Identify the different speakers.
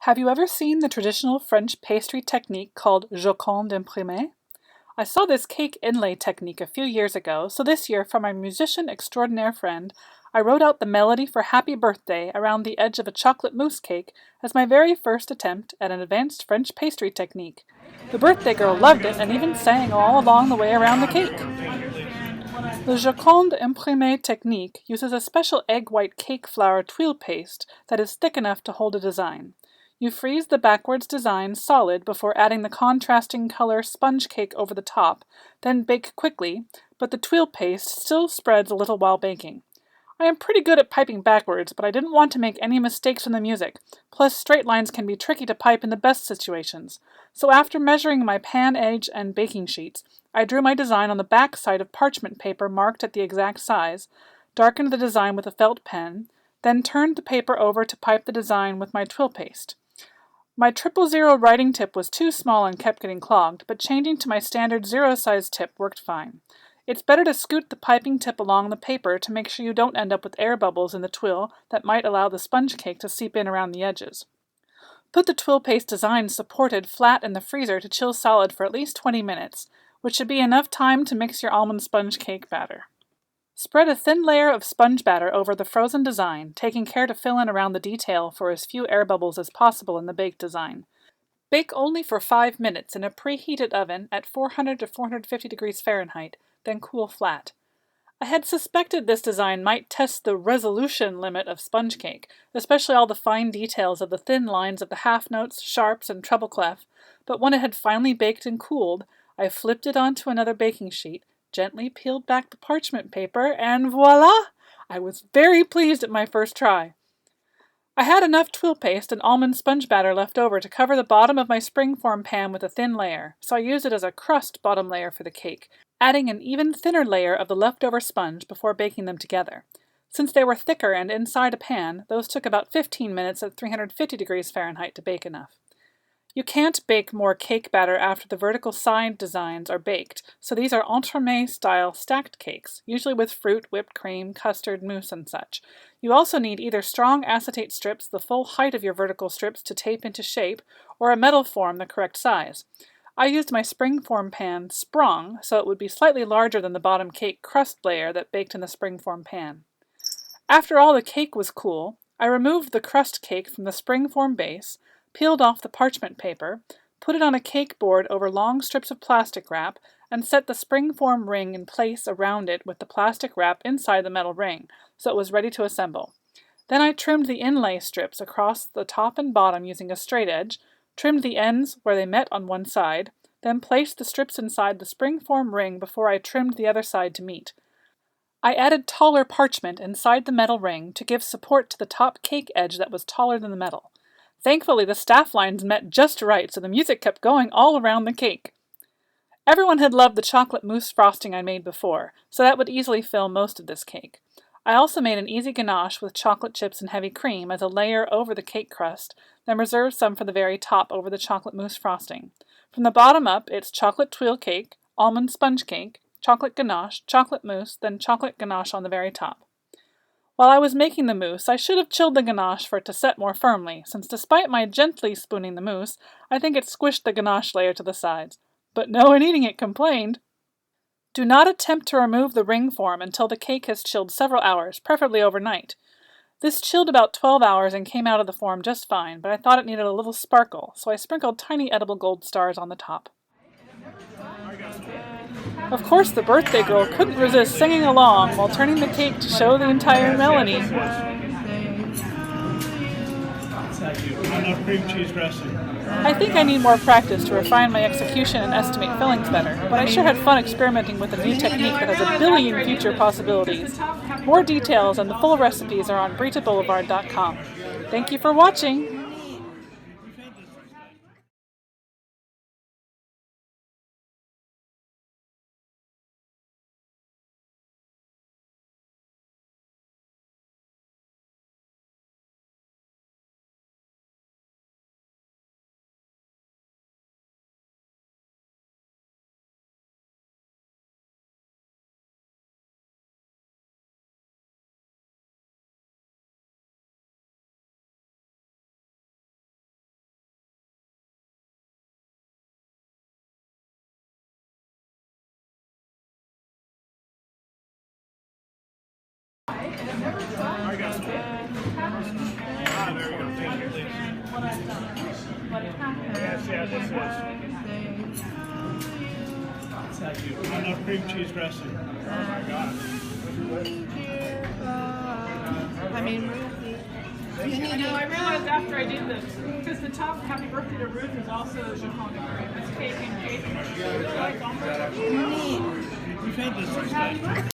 Speaker 1: Have you ever seen the traditional French pastry technique called Joconde Imprimé? I saw this cake inlay technique a few years ago, so this year, for my musician extraordinaire friend, I wrote out the melody for Happy Birthday around the edge of a chocolate mousse cake as my very first attempt at an advanced French pastry technique. The birthday girl loved it and even sang all along the way around the cake. The Joconde Imprimé technique uses a special egg white cake flour tuile paste that is thick enough to hold a design. You freeze the backwards design solid before adding the contrasting color sponge cake over the top, then bake quickly, but the tuile paste still spreads a little while baking. I am pretty good at piping backwards, but I didn't want to make any mistakes in the music, plus straight lines can be tricky to pipe in the best situations. So after measuring my pan edge and baking sheets, I drew my design on the back side of parchment paper marked at the exact size, darkened the design with a felt pen, then turned the paper over to pipe the design with my tuile paste. My 000 writing tip was too small and kept getting clogged, but changing to my standard 0 size tip worked fine. It's better to scoot the piping tip along the paper to make sure you don't end up with air bubbles in the tuile that might allow the sponge cake to seep in around the edges. Put the tuile paste design supported flat in the freezer to chill solid for at least 20 minutes, which should be enough time to mix your almond sponge cake batter. Spread a thin layer of sponge batter over the frozen design, taking care to fill in around the detail for as few air bubbles as possible in the baked design. Bake only for 5 minutes in a preheated oven at 400 to 450 degrees Fahrenheit, then cool flat. I had suspected this design might test the resolution limit of sponge cake, especially all the fine details of the thin lines of the half notes, sharps, and treble clef, but when it had finally baked and cooled, I flipped it onto another baking sheet, gently peeled back the parchment paper, and voila! I was very pleased at my first try. I had enough tuile paste and almond sponge batter left over to cover the bottom of my springform pan with a thin layer, so I used it as a crust bottom layer for the cake, adding an even thinner layer of the leftover sponge before baking them together. Since they were thicker and inside a pan, those took about 15 minutes at 350 degrees Fahrenheit to bake enough. You can't bake more cake batter after the vertical side designs are baked, so these are entremet-style stacked cakes, usually with fruit, whipped cream, custard, mousse, and such. You also need either strong acetate strips the full height of your vertical strips to tape into shape, or a metal form the correct size. I used my springform pan sprung, so it would be slightly larger than the bottom cake crust layer that baked in the springform pan. After all the cake was cool, I removed the crust cake from the springform base, peeled off the parchment paper, put it on a cake board over long strips of plastic wrap, and set the springform ring in place around it with the plastic wrap inside the metal ring, so it was ready to assemble. Then I trimmed the inlay strips across the top and bottom using a straight edge, trimmed the ends where they met on one side, then placed the strips inside the springform ring before I trimmed the other side to meet. I added taller parchment inside the metal ring to give support to the top cake edge that was taller than the metal. Thankfully, the staff lines met just right, so the music kept going all around the cake. Everyone had loved the chocolate mousse frosting I made before, so that would easily fill most of this cake. I also made an easy ganache with chocolate chips and heavy cream as a layer over the cake crust, then reserved some for the very top over the chocolate mousse frosting. From the bottom up, it's chocolate tuile cake, almond sponge cake, chocolate ganache, chocolate mousse, then chocolate ganache on the very top. While I was making the mousse, I should have chilled the ganache for it to set more firmly, since despite my gently spooning the mousse, I think it squished the ganache layer to the sides. But no one eating it complained. Do not attempt to remove the ring form until the cake has chilled several hours, preferably overnight. This chilled about 12 hours and came out of the form just fine, but I thought it needed a little sparkle, so I sprinkled tiny edible gold stars on the top. Of course, the birthday girl couldn't resist singing along while turning the cake to show the entire melody.
Speaker 2: Enough cream cheese dressing.
Speaker 1: I think I need more practice to refine my execution and estimate fillings better, but I sure had fun experimenting with a new technique that has a billion future possibilities. More details and the full recipes are on BritaBoulevard.com. Thank you for watching!
Speaker 2: I got some. Ah, there you go. Thank you, please. Yes, yeah, this is. Enough cream cheese dressing. Oh my gosh.
Speaker 3: I mean,
Speaker 1: I know, I realized after I did this, because the top Happy Birthday to Ruth is also Joconde Imprimé. It's cake and cake. I really like almond.
Speaker 2: We've had this since